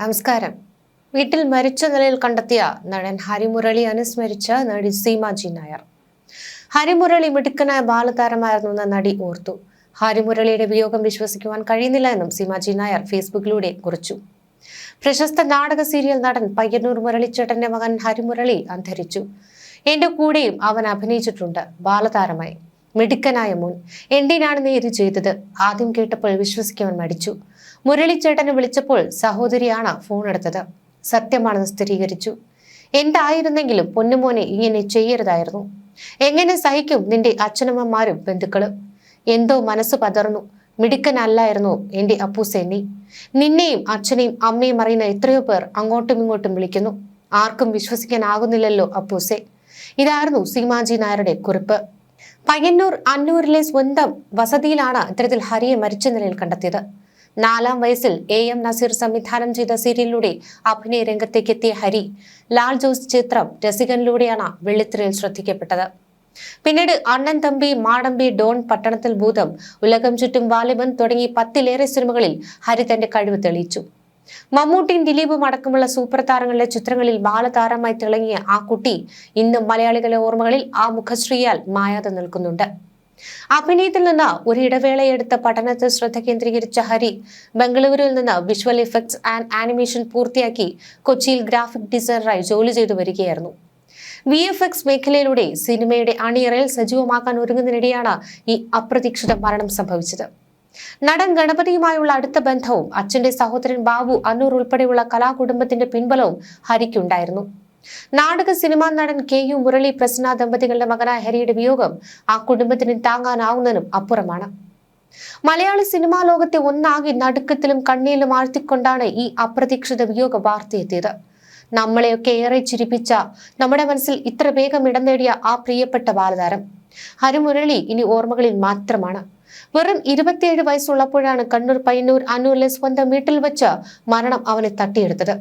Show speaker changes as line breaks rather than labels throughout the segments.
നമസ്കാരം. വീട്ടിൽ മരിച്ച നിലയിൽ കണ്ടെത്തിയ നടൻ ഹരിമുരളി അനുസ്മരിച്ച നടി സീമാജി നായർ. ഹരിമുരളി മിടുക്കനായ ബാലതാരമായിരുന്നുവെന്ന് നടി ഓർത്തു. ഹരിമുരളിയുടെ വിയോഗം വിശ്വസിക്കുവാൻ കഴിയുന്നില്ല എന്നും സീമാജി നായർ ഫേസ്ബുക്കിലൂടെ കുറിച്ചു. പ്രശസ്ത നാടക സീരിയൽ നടൻ പയ്യന്നൂർ മുരളിച്ചേട്ടന്റെ മകൻ ഹരിമുരളി അന്തരിച്ചു. എന്റെ കൂടെയും അവൻ അഭിനയിച്ചിട്ടുണ്ട്. ബാലതാരമായി മിടുക്കനായ മോൻ. എന്തിനാണ് നീ ഇത് ചെയ്തത്? ആദ്യം കേട്ടപ്പോൾ വിശ്വസിക്കുവാൻ മടിച്ചു. മുരളിച്ചേട്ടനെ വിളിച്ചപ്പോൾ സഹോദരിയാണ് ഫോൺ എടുത്തത്. സത്യമാണെന്ന് സ്ഥിരീകരിച്ചു. എന്തായിരുന്നെങ്കിലും പൊന്നുമോനെ ഇങ്ങനെ ചെയ്യരുതായിരുന്നു. എങ്ങനെ സഹിക്കും നിന്റെ അച്ഛനമ്മമാരും ബന്ധുക്കളും? എന്തോ മനസ്സ് പതർന്നു. മിടുക്കനല്ലായിരുന്നു എന്റെ അപ്പൂസേനി. നിന്നെയും അച്ഛനെയും അമ്മയും അറിയുന്ന എത്രയോ പേർ അങ്ങോട്ടും ഇങ്ങോട്ടും വിളിക്കുന്നു. ആർക്കും വിശ്വസിക്കാനാകുന്നില്ലല്ലോ അപ്പൂസെ. ഇതായിരുന്നു സീമാജി നായരുടെ കുറിപ്പ്. പയ്യന്നൂർ അന്നൂരിലെ സ്വന്തം വസതിയിലാണ് ഇത്തരത്തിൽ ഹരിയെ മരിച്ച നിലയിൽ കണ്ടെത്തിയത്. 4-ാം വയസ്സിൽ AM നസീർ സംവിധാനം ചെയ്ത സീരിയലിലൂടെ അഭിനയ രംഗത്തേക്ക് എത്തിയ ഹരി ലാൽ ജോസ് ചിത്രം രസികനിലൂടെയാണ് വെള്ളിത്തിരയിൽ ശ്രദ്ധിക്കപ്പെട്ടത്. പിന്നീട് അണ്ണൻ തമ്പി, മാടമ്പി, ഡോൺ, പട്ടണത്തിൽ ഭൂതം, ഉലകം ചുറ്റും വാലിബൻ തുടങ്ങി 10-ലേറെ സിനിമകളിൽ ഹരി തന്റെ കഴിവ് തെളിയിച്ചു. മമ്മൂട്ടിയും ദിലീപും അടക്കമുള്ള സൂപ്പർ താരങ്ങളുടെ ചിത്രങ്ങളിൽ ബാലതാരമായി തിളങ്ങിയ ആ കുട്ടി ഇന്നും മലയാളികളുടെ ഓർമ്മകളിൽ ആ മുഖശ്രീയാൽ മായാതെ നിൽക്കുന്നുണ്ട്. അഭിനയത്തിൽ നിന്ന് ഒരു ഇടവേളയെടുത്ത പഠനത്തിൽ ശ്രദ്ധ കേന്ദ്രീകരിച്ച ഹരി ബംഗളൂരുവിൽ നിന്ന് വിഷ്വൽ ഇഫക്ട്സ് ആൻഡ് ആനിമേഷൻ പൂർത്തിയാക്കി കൊച്ചിയിൽ ഗ്രാഫിക് ഡിസൈനറായി ജോലി ചെയ്തു വരികയായിരുന്നു. VFX മേഖലയിലൂടെ സിനിമയുടെ അണിയറയിൽ സജീവമാക്കാൻ ഒരുങ്ങുന്നതിനിടെയാണ് ഈ അപ്രതീക്ഷിത മരണം സംഭവിച്ചത്. നടൻ ഗണപതിയുമായുള്ള അടുത്ത ബന്ധവും അച്ഛന്റെ സഹോദരൻ ബാബു അന്നൂർ ഉൾപ്പെടെയുള്ള കലാകുടുംബത്തിന്റെ പിൻബലവും ഹരിക്കുണ്ടായിരുന്നു. നാടക സിനിമാ നടൻ KU മുരളി പ്രസന്ന ദമ്പതികളുടെ മകനായ ഹരിയുടെ വിയോഗം ആ കുടുംബത്തിന് താങ്ങാനാവുന്നതിനും അപ്പുറമാണ്. മലയാളി സിനിമാ ലോകത്തെ ഒന്നാകെ നടുക്കത്തിലും കണ്ണീരിലും ആഴ്ത്തിക്കൊണ്ടാണ് ഈ അപ്രതീക്ഷിത വിയോഗ വാർത്തയെത്തിയത്. നമ്മളെയൊക്കെ ഏറെ ചിരിപ്പിച്ച, നമ്മുടെ മനസ്സിൽ ഇത്ര വേഗം ഇടം നേടിയ ആ പ്രിയപ്പെട്ട ബാലതാരം ഹരിമുരളി ഇനി ഓർമ്മകളിൽ മാത്രമാണ്. വെറും 27 വയസ്സുള്ളപ്പോഴാണ് കണ്ണൂർ പയ്യന്നൂർ അന്നൂരിലെ സ്വന്തം വീട്ടിൽ വെച്ച് മരണം അവനെ തട്ടിയെടുത്തത്.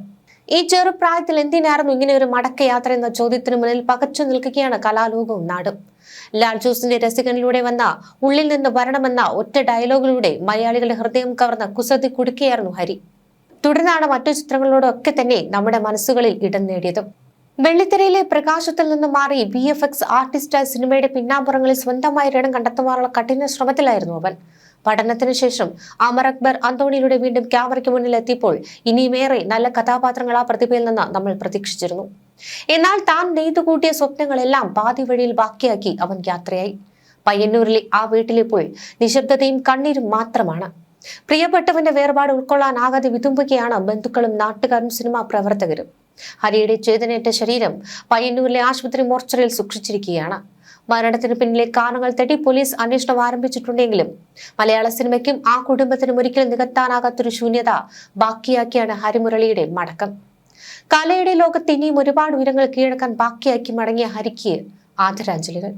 ഈ ചെറുപ്രായത്തിൽ എന്തിനായിരുന്നു ഇങ്ങനെ ഒരു മടക്കയാത്ര എന്ന ചോദ്യത്തിന് മുന്നിൽ പകച്ചു നിൽക്കുകയാണ് കലാലോകവും നാടും. ലാൽ ജോസിന്റെ രസികനിലൂടെ വന്ന ഉള്ളിൽ നിന്ന് വരണമെന്ന ഒറ്റ ഡയലോഗിലൂടെ മലയാളികളുടെ ഹൃദയം കവർന്ന കുസൃതി കുടുക്കിയായിരുന്നു ഹരി. തുടർന്നാണ് മറ്റു ചിത്രങ്ങളോടൊക്കെ തന്നെ നമ്മുടെ മനസ്സുകളിൽ ഇടം നേടിയതും. വെള്ളിത്തിരയിലെ പ്രകാശത്തിൽ നിന്ന് മാറി VFX ആർട്ടിസ്റ്റായി സിനിമയുടെ പിന്നാമ്പുറങ്ങളിൽ സ്വന്തമായി ഇടം കണ്ടെത്തുവാനുള്ള കഠിന ശ്രമത്തിലായിരുന്നു അവൻ. പഠനത്തിന് ശേഷം അമർ അക്ബർ അന്തോണിയിലൂടെ വീണ്ടും ക്യാമറയ്ക്ക് മുന്നിൽ എത്തിയപ്പോൾ ഇനിയുമേറെ നല്ല കഥാപാത്രങ്ങൾ ആ പ്രതിഭയിൽ നിന്ന് നമ്മൾ പ്രതീക്ഷിച്ചിരുന്നു. എന്നാൽ താൻ നെയ്തുകൂട്ടിയ സ്വപ്നങ്ങളെല്ലാം പാതി വഴിയിൽ ബാക്കിയാക്കി അവൻ യാത്രയായി. പയ്യന്നൂരിലെ ആ വീട്ടിലിപ്പോൾ നിശബ്ദതയും കണ്ണീരും മാത്രമാണ്. പ്രിയപ്പെട്ടവന്റെ വേർപാട് ഉൾക്കൊള്ളാനാകാതെ വിതുമ്പുകയാണ് ബന്ധുക്കളും നാട്ടുകാരും സിനിമാ പ്രവർത്തകരും. ഹരിയുടെ ചേതനയേറ്റ ശരീരം പയ്യന്നൂരിലെ ആശുപത്രി മോർച്ചറിയിൽ സൂക്ഷിച്ചിരിക്കുകയാണ്. മരണത്തിന് പിന്നിലെ കാരണങ്ങൾ തേടി പോലീസ് അന്വേഷണം ആരംഭിച്ചിട്ടുണ്ടെങ്കിലും മലയാള സിനിമയ്ക്കും ആ കുടുംബത്തിനും ഒരിക്കലും നികത്താനാകാത്തൊരു ശൂന്യത ബാക്കിയാക്കിയാണ് ഹരിമുരളിയുടെ മടക്കം. കലയുടെ ലോകത്ത് ഇനിയും ഒരുപാട് ഉയരങ്ങൾ കീഴടക്കാൻ ബാക്കിയാക്കി മടങ്ങിയ ഹരിക്ക് ആദരാഞ്ജലികൾ.